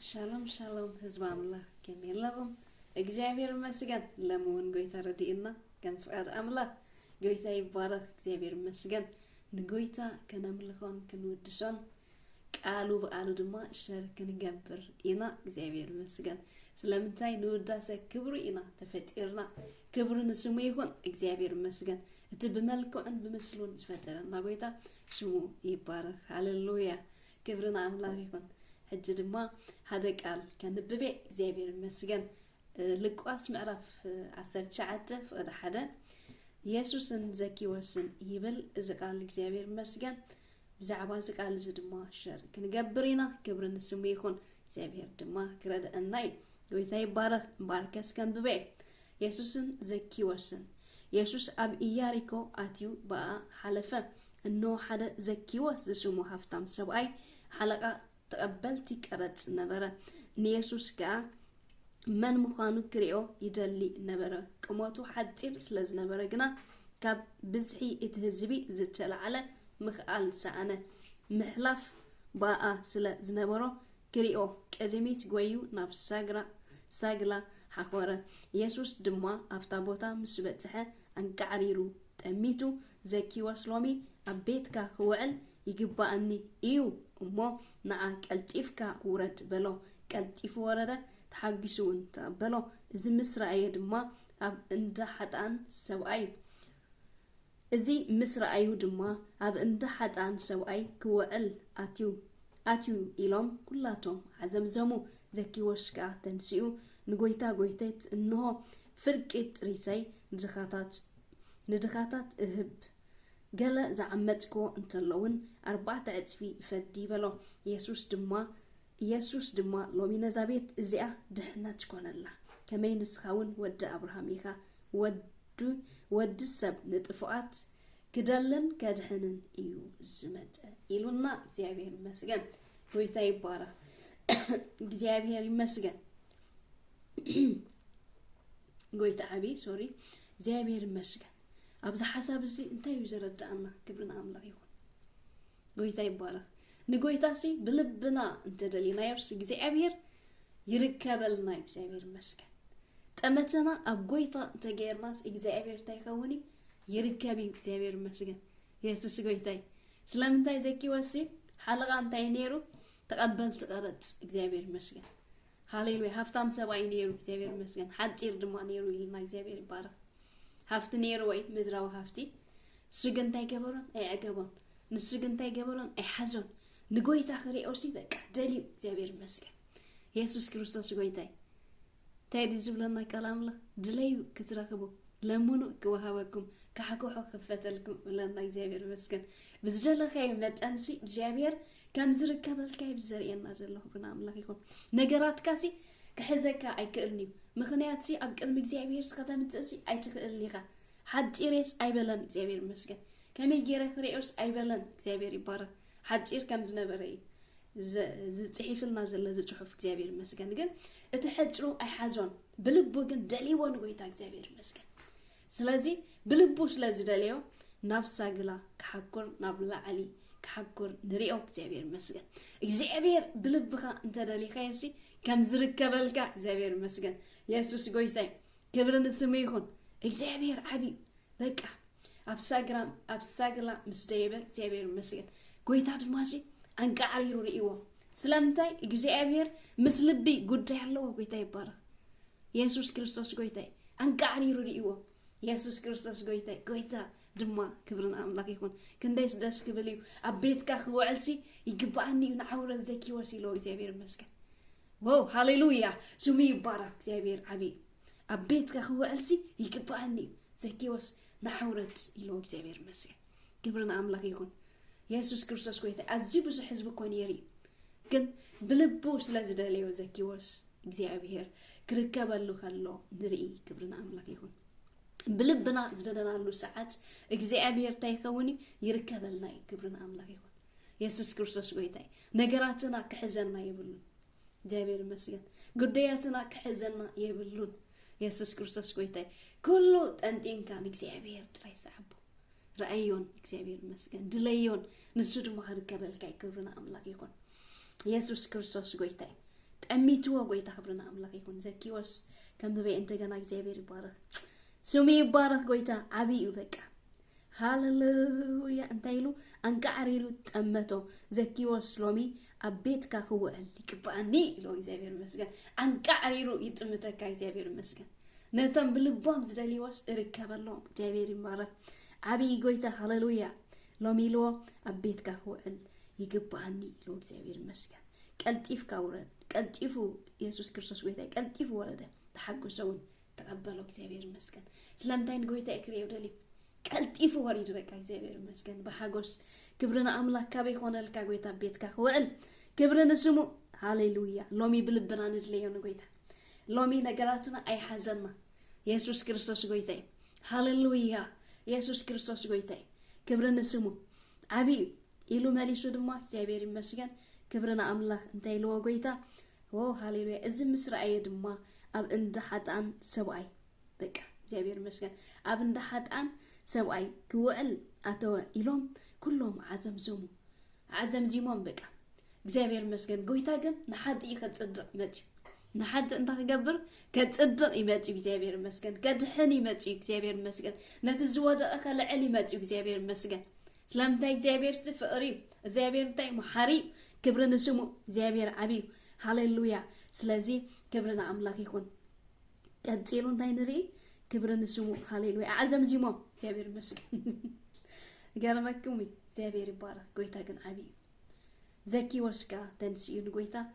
شالوم شالوم حزب الله كميل لهم እግዚአብሔር መስገን ለመሆን ጎይታ ረዲእና كان فقاد أملا ጎይታ ይባረክ እግዚአብሔር መስገን ንጎይታ ከነምልኾን ክንውድሶን ቃሉ በቃሉ ድማ ሸርክ ንገብር ኢና እግዚአብሔር መስገን ስለምንታይ ንውዳሰ ክብሩ ኢና ተፈጢርና ክብሩ ንስሙ ይሁን እግዚአብሔር መስገን እቲ በመልክዑን በመስሉን ዝፈጠረና ጎይታ ስሙ ይባረክ ሃሌሉያ ክብርና አምላክ ይሁን ሕጂ ድማ ሓደ ቃል ከንብቤ እግዚአብሔር መስገን ልቋስ ምዕራፍ 19 ፍቅድ ሓደ ኢየሱስን ዘኪዎስን ይብል እዚ ቃል እግዚአብሔር መስገን ብዛዕባ እዚ ቃል እዚ ድማ ሸር ክንገብር ኢና ክብሪ ንስሙ ይኹን እግዚአብሔር ድማ ክረድአና ጎይታ ይባረክ ባርከስ ከንብቤ ኢየሱስን ዘኪዎስን ኢየሱስ ኣብ ኢያሪኮ አትዩ በአ ሓለፈ እኖ ሓደ ዘኪዎስ ዝስሙ ሃፍታም ሰብኣይ ሓለቃ ተቀበልቲ ቀረጽ ነበረ ኢየሱስ ጋ من مخانو كريو يدلي نبره كموتو حدير سلز نبره جنا كاب بزحي اتهزبي زتشل على مخال سعنة محلف باء سلز نبره كريو كدميت جويو نفس ساجلا حقورة يسوس دما أفتابوتا مسبتها أنكعريرو تأميتو زكي وسلامي أبيتك خوعل يجبأني إيو أمو نعك التيفكا ورد بلو كالتيف ورده تحقسون تقبلوا إذا مصر أيد ما أب إنت حتى سوأي إذا مصر أيد ما أب إنت حتى سوأي كوعل أتيو إلهم كلاتهم عزم زمو ذكي وشكا تنسيو نقويتات إنه فرقة ريسي ندخاتات إهب قال زعمتكو انت اللون 4 عدفي فدي بلو ኢየሱስ ድማ ሎሚ ነዛቤት እዚኣ ድህነት ኮነላ ከመይ ንስኻውን ወዲ አብርሃም ኢኻ ወዲ ሰብ ንጥፉኣት ክደልን ከድህንን እዩ ዝመፀ ኢሉና እግዚአብሔር ይመስገን ጎይታ ይባረክ እግዚአብሔር ይመስገን ጎይታ ዓቢ ሶሪ እግዚአብሔር ይመስገን ኣብዛ ሓሳብ እዚ እንታይ እዩ ዘረዳእና ክብርና አምላክ ይሁን ጎይታ ይባረክ ንጎይታሲ ብልብና እንተደሊና ይርስ እግዚአብሔር ይርከበልና እግዚአብሔር መስገን ጠመተና ኣብ ጎይታ ተገርናስ እግዚአብሔር ታይኸውኒ ይርከቢ እግዚአብሔር መስገን ኢየሱስ ጎይታይ ስለምንታይ ዘኪዎስ ሓለቃ እንታይ ነይሩ ተቀበልት ቀረጽ እግዚአብሔር መስገን ሃሌሉያ ሃፍታም ሰብኣይ ነይሩ እግዚአብሔር መስገን ሓጢር ድማ ነይሩ ኢልና እግዚአብሔር ይባረክ ሃፍቲ ነይሩ ወይ ምድራዊ ሃፍቲ ስግንታይ ገበሮን ኣይዕገቦን ንስግንታይ ገበሮን ኣይሓዞን ንጎይታ ክሪኦሲ በቃ ደሊው እግዚአብሔር መስገን ኢየሱስ ክርስቶስ ጎይታይ ታይዲ ዝብለና ከላምላ ድለዩ ክትረክቡ ለምኑ ክወሃበኩም ካሕኩሑ ክፈተልኩም ብለና እግዚአብሔር መስገን ብዝደለካዩ መጠንሲ እግዚአብሔር ከም ዝርከበልካይ ብዘርእየና ዘለኹ ብና አምላክ ይኹን ነገራትካሲ ክሕዘካ ኣይክእልኒዩ ምክንያትሲ ኣብ ቅድሚ እግዚአብሔር ስከተምፅእሲ ኣይትክእልኒኻ ሓጢሬስ ኣይበለን እግዚአብሔር መስገን ከመይ ገይረ ክሪኦስ ኣይበለን እግዚአብሔር ይባረክ ሓጢር ከም ዝነበረ ዝጽሒፍልና ዘለ ዝጽሑፍ እግዚአብሔር መስገን ግን እቲ ሕጭሩ ኣይሓዞን ብልቡ ግን ደሊዎ ንጎይታ እግዚአብሔር መስገን ስለዚ ብልቡ ስለዝደልዮ ናብ ሳግላ ክሓኩር ናብ ላዕሊ ክሓኩር ንሪኦ እግዚአብሔር መስገን እግዚአብሔር ብልብኻ እንተደሊኻ ይምሲ ከም ዝርከበልካ እግዚአብሔር መስገን ኢየሱስ ጎይታይ ክብሪ ንስሙ ይኹን እግዚአብሔር ዓቢ በቃ ኣብ ሳግላ ምስ ደይበ እግዚአብሔር መስገን ጎይታ ድማሲ አንቃሪሩ ሪኢዎ ስለምንታይ እግዚአብሔር ምስ ልቢ ጉዳይ ኣለዎ ጎይታ ይባረክ ኢየሱስ ክርስቶስ ጎይታይ አንቃሪሩ ሪኢዎ ኢየሱስ ክርስቶስ ጎይታይ ጎይታ ድማ ክብርን አምላክ ይኹን ክንደይስ ደስ ክብል እዩ ኣብ ቤትካ ክውዕልሲ ይግባአኒ ንዓውረ ዘኪዎስ ኢሎ እግዚአብሔር መስገን ዋው ሃሌሉያ ስሙ ይባረክ እግዚአብሔር ዓቢ ኣብ ቤትካ ክውዕልሲ ይግባአኒ ዘኪዎስ ንዓውረት ኢሎ እግዚአብሔር መስገን ክብርን አምላክ ይኹን ኢየሱስ ክርስቶስ ጎይታ አዚ ብዙሕ ህዝብ ኮን የሪ ግን ብልቡ ስለዝደለዮ ዘኪዎስ እግዚአብሔር ክርከበሉ ከሎ ንርኢ ክብርና አምላክ ይሁን ብልብና ዝደደናሉ ሰዓት እግዚአብሔር ታይኸውኒ ይርከበልና ክብርና አምላክ ይሁን ኢየሱስ ክርስቶስ ጎይታ ነገራትና ክሕዘና ይብሉን እግዚአብሔር መስገን ጉዳያትና ክሕዘና ይብሉን ኢየሱስ ክርስቶስ ጎይታ ኩሉ ጠንጢንካ እግዚአብሔር ጥራይ ሰዓቡ رأيون እግዚአብሔር መስገን ድለዮን ንሱ ድማ ክርከበልካ ክብርና አምላክ ይኹን ኢየሱስ ክርስቶስ ጎይታይ أميتوا قويتا خبرنا أملاك يكون زكيوس كم ببي أنت جنا إكزابير يبارك سمي يبارك قويتا عبي يبكى هاللويا أنت يلو أنك عريلو تأمتو زكيوس لومي أبيت كهو اللي كباني لو إكزابير مسكن أنك عريلو يتمتك إكزابير مسكن نتم بالبام زدلي واس إركب اللهم إكزابير يبارك عبي قويتا هاللويا لومي لو أبيت كهو يكباني لو إكزابير مسكن قلتيف كاورد قلتيفو يسوع كريستوس ويتا قلتيفو ورده تحقسون تقبلوا እግዚአብሔር ይመስገን ስለምታይን ጎይታ እክሬው ደሊ قلتيفو وريد በቃ እግዚአብሔር ይመስገን በሐጎስ ክብርና አምላክ ካበ ሆነልካ ጎይታ ቤትካ ወዕል ክብርን ስሙ ሃሌሉያ ሎሚ ብልብና ንድለየው ጎይታ ሎሚ ነገራትና አይሐዘና ኢየሱስ ክርስቶስ ጎይታ ሃሌሉያ ኢየሱስ ክርስቶስ ጎይታ ክብርን ስሙ አቢ ኢሉ መሊሱ ድማ እግዚአብሔር ይመስገን كبرنا أملاك أنتي لو قويتا هاليلويا إذا مسرعي دما أب إنت حتان سبعي بك زابير مسكن أب إنت حتان سبعي كوعل أتوا إلهم كلهم عزم زومو عزم زيمون بك زابير مسكن قويتا جن نحد يكتصدق ماتي نحد أنت قبر كتصدق يماتي بزابير مسكن كدحني ماتي بزابير مسكن نتزوج أكل علي ماتي بزابير مسكن سلامتك زابير سفري زابير تاي محاري كبرنا سمو زابير عبي هاليلويا سلازي كبرنا أملاك يكون كتيلون تاينري كبرنا سمو هاليلويا عزم زيمو زابير مسكن قال مكومي زابير بارك قويتا كن عبي زكي وسكا تنسيون قويتا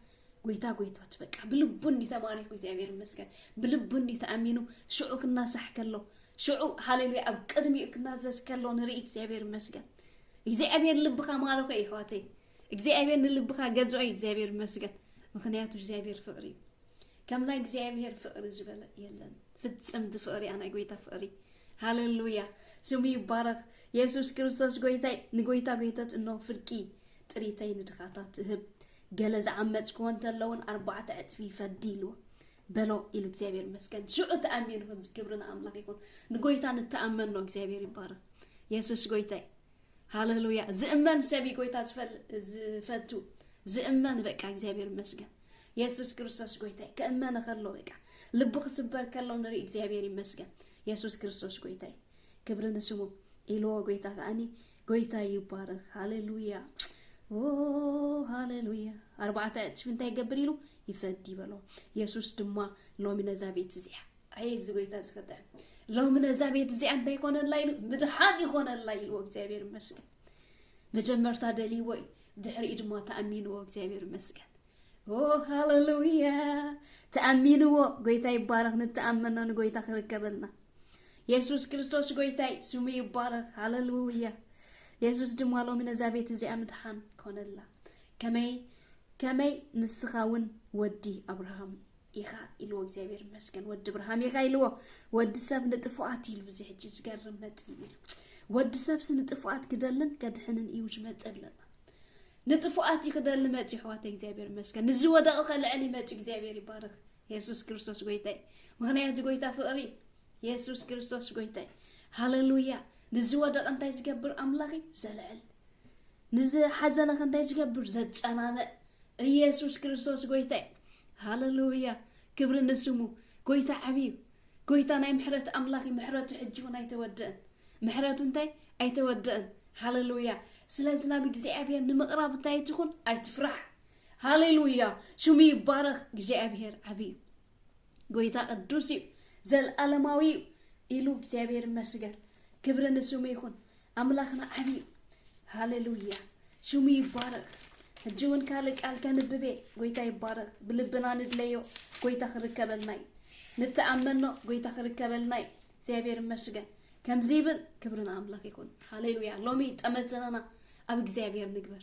تبقى بلبني تماريك زابير مسكن بلبني تأمينو شعوك الناس حكالو شعو هاليلويا أبقدمي الناس كالو نريك زابير مسكن زابير لبخا مالوك أي خواتي እግዚአብሔር ንልብኻ ገዝኦ እግዚአብሔር መስገን ምክንያቱ እግዚአብሔር ፍቅሪ ከምና እግዚአብሔር ፍቅሪ ዝበለ የለን ፍጽምት ፍቅሪ አና ጎይታ ፍቅሪ ሃሌሉያ ስሙ ይባረክ ኢየሱስ ክርስቶስ ጎይታይ ንጎይታ ጎይታት እኖ ፍርቂ ጥሪታይ ንድኻታት ህብ ገለዝ ዓመጽ ኮንተለውን 4 ዕጥፊ ፈዲሉ በሎ ኢሉ እግዚአብሔር መስገን ሽዑ ተአሚኑ ክብርና አምላክ ይኩን ንጎይታ ንተአመን ነው እግዚአብሔር ይባረክ ኢየሱስ ጎይታይ هاللويا زئمان سبي قويتا زفتو زئمان بقى እግዚአብሔር ይመስገን ኢየሱስ ክርስቶስ ጎይታይ ከእማነ ከለው በቃ ልብኽ ስበር ከለው ነሪ እግዚአብሔር ይመስገን ኢየሱስ ክርስቶስ ጎይታይ ክብርን ስሙ ኢሎ ጎይታ ካኒ ጎይታ ይባረክ ሃሌሉያ ሃሌሉያ 4 ዕጥፍ እንታይ ይገብር ኢሉ ይፈዲ በሎ ኢየሱስ ድማ ሎሚ ነዛ ቤት እዚያ አይ ዝጎይታ ዝከታ لو من الزبيت زي أنت يكون الليل مدحان يكون الليل وإكزابير مسكن مجمر تادلي وي دحري إجماع تأمين وإكزابير مسكن هاللويا تأمين وقويتا يبارك نتأمن ونقويتا خركبلنا يسوس كريستوس قويتا سمي يبارك هاللويا يسوس دموالو من الزبيت زي أمدحان كون الله كمي نسخاون ودي أبراهام إخا إلو إكزابير مسكن ود إبراهيم إخا إلو ود سب نتفوعات إلو زي حجي سقرم متقيل ود سب سنتفوعات كدلن كدحنن إيوج متقلن نتفوعات كدلن ماتي حوات إكزابير مسكن نزي وداقو خلعني ماتي إكزابير يبارك يسوس كريستوس قويتاي مغنيات قويتا فقري يسوس كريستوس قويتاي هاللويا نزي وداق أنتاي سقبر أملاغي زلعل نزي حزنك أنتاي سقبر زجانانا يسوس كريستوس قويتاي هاللويا كبر النسمو قويتا عبيب قويتا ناي محرة أملاكي محرة حجون أي تودن محرة انتاي أي تودن هاللويا سلازنا بجزي أبير نمقراب تاي تكون أي تفرح هاللويا شمي بارك جزي أبير عبيب قويتا الدوسي زل ألماوي إلو جزي أبير مسجد كبر النسمو يكون أملاكنا عبيب هاللويا شمي بارك هجون كالك كان ببي قويتا يبارك بلبنا ندليو قويتا خركبلناي نتأمنو قويتا خركبلناي زابير مسجن كم زيبل كبرنا أملاك يكون هاليلويا لومي تأمتنا أبك زابير نكبر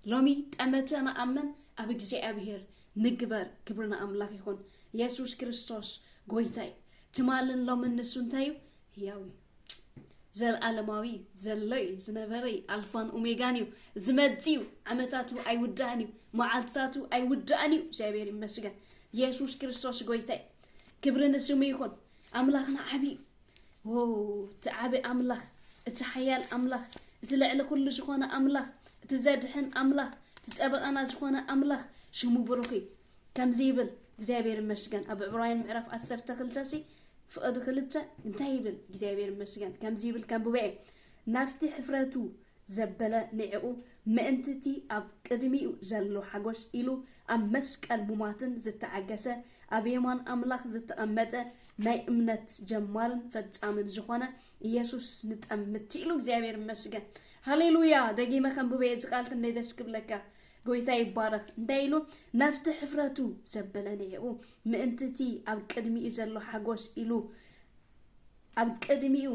لومي تأمتنا أمن أبك زابير نكبر كبرنا أملاك يكون يسوع كريستوس قويتاي تمالن لومن نسونتايو هياوي زل ألماوي زلي زنبري ألفان أوميغانيو زمديو عمتاتو أي ودانيو معالتاتو أي ودانيو زابير مسجن يسوع كريستوس قويتاي كبرنا سميكون أملاكنا عبي تعبي أملاك تحيال أملاك تلعل كل زخونة أملاك تزادحن أملاك تتقبل أنا زخونة أملاك شمو بروكي كم زيبل እግዚአብሔር ይመስገን ኣብ ዕብራውያን ምዕራፍ 12 ፍቅድ ክልተ እንታይ ይብል እግዚአብሔር ይመስገን ከም ዝብል ከም ብበይ ናፍቲ ሕፍረቱ ዘበለ ንዕኡ ምእንትቲ ኣብ ቅድሚኡ ዘሎ ሓጎስ ኢሉ ኣብ መስቀል ሙማትን ዝተዓገሰ ኣብ የማን ኣምላኽ ዝተቀመጠ ናይ እምነት ጀማርን ፈጻምን ዝኾነ ኢየሱስ ንጠምት ኢሉ እግዚአብሔር ይመስገን ሃሌሉያ ደጊመ ከም ብበይ ዝቃል ክንደይ ደስ ክብለካ ጎይታ ይባረክ እንዳይሉ ናፍቲ ሕፍረቱ ዘበለ ንዕኡ ምእንትቲ ኣብ ቅድሚኡ ዘሎ ሓጎስ ኢሉ ኣብ ቅድሚኡ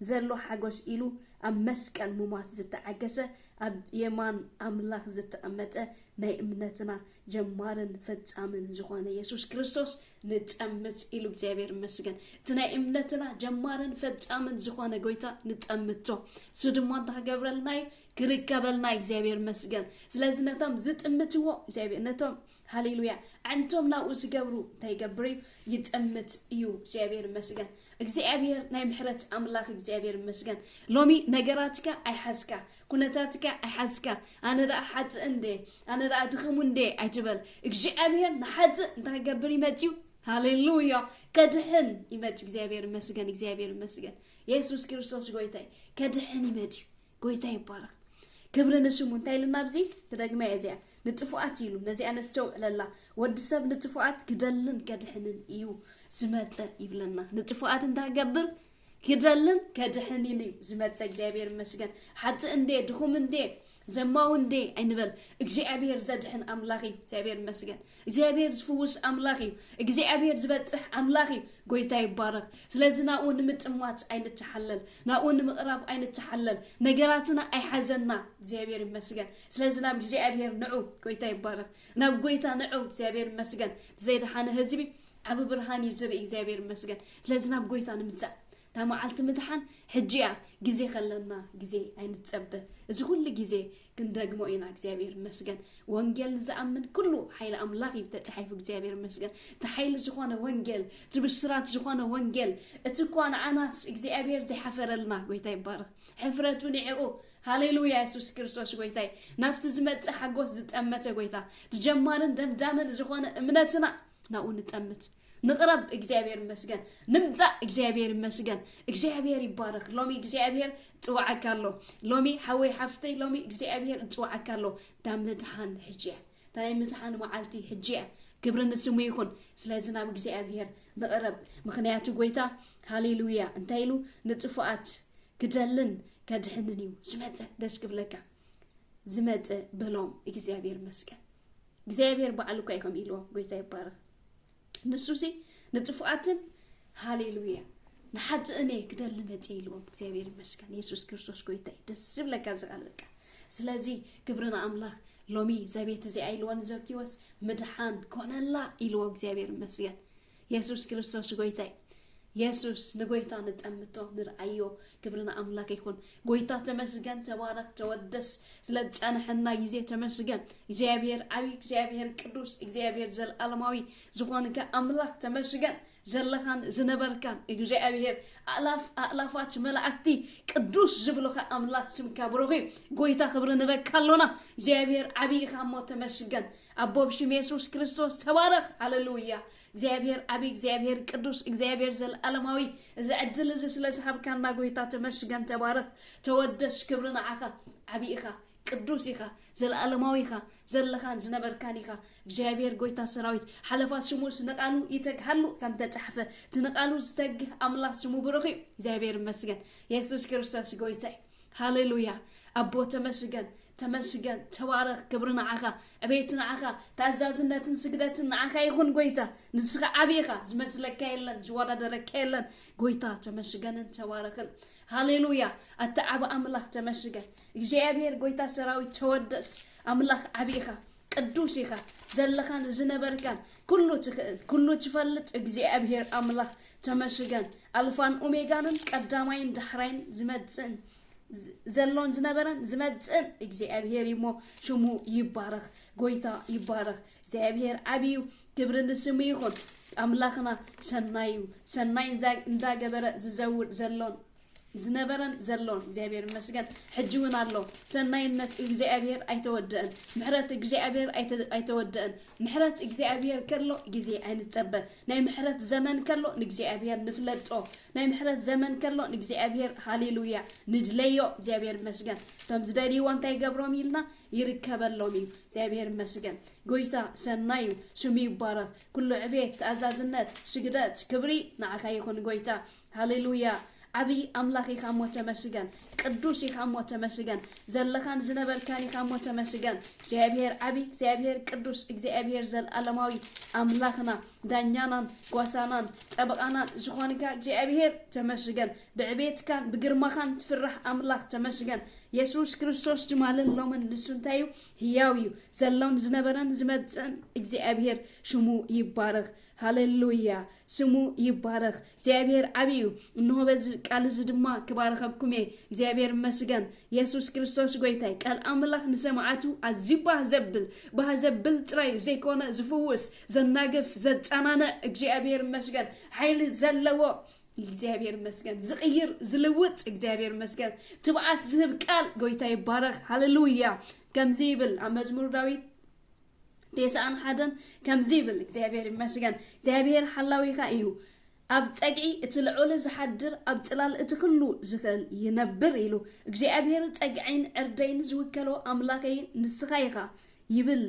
ዘሎ ሓጎስ ኢሉ ኣብ መስቀል ሙማት ዝተዓገሰ ኣብ የማን ኣምላኽ ዝተቀመጠ ናይ እምነትና ጀማርን ፈጻምን ዝኾነ ኢየሱስ ክርስቶስ ንጠምት ኢሉ እግዚአብሔር ይመስገን እቲ ናይ እምነትና ጀማርን ፈጻምን ዝኾነ ጎይታ ንጠምቶ ስድማ ተገብረልናይ ክርከበልና እግዚአብሔር ይመስገን ስለዚህ ነቶም ዝጥምትዎ እግዚአብሔር ነቶም ሃሌሉያ አንቶም ናኡ ዝገብሩ ታይገብሪ ይጠምት እዩ እግዚአብሔር ይመስገን እግዚአብሔር ናይ ምሕረት አምላክ እግዚአብሔር ይመስገን ሎሚ ነገራትካ አይሐስካ ኩነታትካ አይሐስካ አነ ዳ ሐት እንደ አነ ዳ ድኽሙ እንደ አይትበል እግዚአብሔር ንሐት እንታገብር ይመጥዩ ሃሌሉያ ከድህን ይመጥ እግዚአብሔር ይመስገን እግዚአብሔር ይመስገን ኢየሱስ ክርስቶስ ጎይታይ ከድህን ይመጥዩ ጎይታይ ይባረክ ክብርን ስሙ እንታይልና በዚ ተደግማ ያዚያ ንጥፉአት ይሉ ነዚ አነስተው ለላ ወድሰብ ንጥፉአት ግደልን ከድህንን እዩ ዝመጸ ይብለና ንጥፉአት እንታገብር ግደልን ከድህንን እዩ ዝመጸ እግዚአብሔር ይመስገን ሐት እንደ ድኹም እንደ ዘማው እንደ አይንበል እግዚአብሔር ዘድህን አምላኺ እግዚአብሔር ይመስገን እግዚአብሔር ዝፍውስ አምላኺ እግዚአብሔር ዝበጽሕ አምላኺ ጎይታ ይባረክ ስለዚህ ናኡ ንምጥማት አይንተሐለል ናኡ ንምቅራብ አይንተሐለል ነገራትና አይሐዘና እግዚአብሔር ይመስገን ስለዚህ ናብ እግዚአብሔር ንዑ ጎይታ ይባረክ ናብ ጎይታ ንዑ እግዚአብሔር ይመስገን ዘይደሃነ ህዝቢ አብ ብርሃን ይዝር እግዚአብሔር ይመስገን ስለዚህ ናብ ጎይታ ንምጻ ታማዓልት ምድሓን ሕጂያ ግዜ ከለና ግዜ አይንጸበ እዚ ሁሉ ግዜ ክንደግሞ ኢና እግዚአብሔር ይመስገን ወንጌል ዝአምን ኩሉ ኃይለ አምላኽ ይተጻሕፍ እግዚአብሔር ይመስገን ተኃይል ዝኾነ ወንጌል ትብስራት ዝኾነ ወንጌል እትኳን ዓናስ እግዚአብሔር ዘይሐፈረልና ጎይታ ይባረክ ሕፍረቱ ንዕኡ ሃሌሉያ ኢየሱስ ክርስቶስ ጎይታይ ናፍቲ ዝመጽእ ሓጎስ ዝጠመተ ጎይታ ትጀማርን ደምዳምን ዝኾነ እምነትና ናኡ ንጠምት نقرب እግዚአብሔር ይመስገን ንምጻ እግዚአብሔር ይመስገን እግዚአብሔር ይባረክ ሎሚ እግዚአብሔር ጽዋዓካሎ ሎሚ ሓወይ ሓፍተይ ሎሚ እግዚአብሔር ጽዋዓካሎ ዳምድሃን ሕጂያ ታላይ ምድሃን ማዓልቲ ሕጂያ ክብርን ስሙ ይኹን ስለዚህ ናብ እግዚአብሔር ንقرب ምክንያቱ ጎይታ ሃሌሉያ እንታይሉ ንጥፉአት ግደልን ከድህንን እዩ ዝመጸ ደስ ክብለካ ዝመጸ በሎም እግዚአብሔር ይመስገን እግዚአብሔር በዓልኩ አይኮም ኢሎ ጎይታ ይባረክ ንሱሲ ንጥፉአትን ሃሌሉያ ንሐት እኔ ግደል መጪልዎም እግዚአብሔር ይመስገን ኢየሱስ ክርስቶስ ጎይታይ ደስ ብለካ ዘቃልበካ ስለዚህ ክብርና አምላክ ሎሚ ዘቤት እዚ አይልወን ዘኪወስ ምድሃን ኮነላ ኢልዎ እግዚአብሔር ይመስገን ኢየሱስ ክርስቶስ ጎይታይ ኢየሱስ ንጎይታ ንጠምቶ ንርአዮ ክብርና አምላክ ይኹን ጎይታ ተመስገን ተባረክ ተወደስ ስለጸንሕና ጊዜ ተመስገን እግዚአብሔር አቢ እግዚአብሔር ቅዱስ እግዚአብሔር ዘለዓለማዊ ዝኾንከ አምላክ ተመስገን ዘለኻን ዝነበርካን እግዚአብሔር አላፋት መላእክቲ ቅዱስ ዝብሉካ አምላክ ስምካ ብሩኺ ጎይታ ክብር ንበካሎና እግዚአብሔር አቢ ካሞ ተመስገን አቦብሽም ኢየሱስ ክርስቶስ ተባረክ ሃሌሉያ እግዚአብሔር አቢ እግዚአብሔር ቅዱስ እግዚአብሔር ዘለዓለማዊ ዝዕድል ስለዝሃብካና ጎይታ ተመስገን ተባረክ ተወደስ ክብርና ዓካ አቢኢኻ ቅዱስ ኢኻ ዘለዓለማዊ ኢኻ ዘለኻን ዝነበርካን ኢኻ እግዚአብሔር ጎይታ ሰራዊት ሓለፋት ስሙስ ነቃሉ ይተግሃሉ ከም ተጻሕፈ ትነቃሉ ዝተግህ አምላክ ስሙ ብሩኺ እግዚአብሔር ይመስገን ኢየሱስ ክርስቶስ ጎይታይ ሃሌሉያ አቦ ተመስገን ተመስገን ተባረክ ክብርና ዓካ አቤትና ዓካ ታዛዝነትን ስግደትን ዓካ ይኹን ጎይታ ንስኻ አቢኻ ዝመስለካ የለን ዝወዳደረካ የለን ጎይታ ተመስገንን ተባረክን ሃሌሉያ አተዓባ አምላክ ተመስገን እግዚአብሔር ጎይታ ሰራዊት ተወደስ አምላክ አቢኻ ቅዱስ ኢኻ ዘለኻን ዝነበርካን ኩሉ ትፈልጥ እግዚአብሔር አምላክ ተመስገን አልፋን ኦሜጋንን ቀዳማይን ዳሕራይን ዝመጽን ዘሎን ዝነበረን ዝመጽን እግዚአብሔር ይሞ ሽሙ ይባረክ ጎይታ ይባረክ እግዚአብሔር አቢዩ ክብርን ስሙ ይኹን አምላክና ሰናዩ ሰናይ እንዳገበረ ዝዘውድ ዘሎን زنبرن زلون እግዚአብሔር ይመስገን ሕጅውን አሎ ሰናይነት እግዚአብሔር አይተወደን ምሕረት እግዚአብሔር አይተወደን ምሕረት እግዚአብሔር ከሎ ጊዜ አይንጸበ ናይ ምሕረት ዘመን ከሎ እግዚአብሔር ንፍለጦ ናይ ምሕረት ዘመን ከሎ እግዚአብሔር ሃሌሉያ ንድለዮ እግዚአብሔር ይመስገን ቶም ዝደልይዎ እንታይ ገብሮም ኢልና ይርከበሎም እዩ እግዚአብሔር ይመስገን ጎይታ ሰናዩ ስሙ ይባረክ ኩሉ ዕቤት ተአዛዝነት ስግደት ክብሪ ንዓካ ይኹን ጎይታ ሃሌሉያ عبي أملاكي خامو تمسجن قدوسي خامو تمسجن زلخان زنبركاني خامو تمسجن زيابير عبي زيابير قدوس زيابير زل ألماوي أملاكنا دانيانا قواسانا أبقانا زخوانكا زيابير تمسجن بعبيت كان بقرمخان تفرح أملاك تمسجن يسوس كريستوس جمالن لومن لسنتايو هياويو زلون زنبران زمدسن زيابير شمو يبارك هاليلويا سمو يبارك زيابير عبيو إنه بز قال زدما كباركبكم زيابير مسجن يسوس كريستوس قويتاي قال أملاك نسمعاتو عزيبه زبل تراي زي كونا زفوس زناقف زتانانا زيابير مسجن حيل زلوا زيابير مسجن زغير زلوت زيابير مسجن تبعات زهب قال قويتاي بارك هاليلويا كم زيبل عم مزمور داويد تيسان حدن كم زيبل እግዚአብሔር ይመስገን እግዚአብሔር حلاويካ እዩ ኣብ ጸግዒ እትልዑል ዝሓድር ኣብ ጽላል እትክሉ ዝኽእል ይነብር ኢሉ እግዚአብሔር ጸግዒን ዕርደይን ዝውከሎ ኣምላከይ ንስኻ ኢኻ ይብል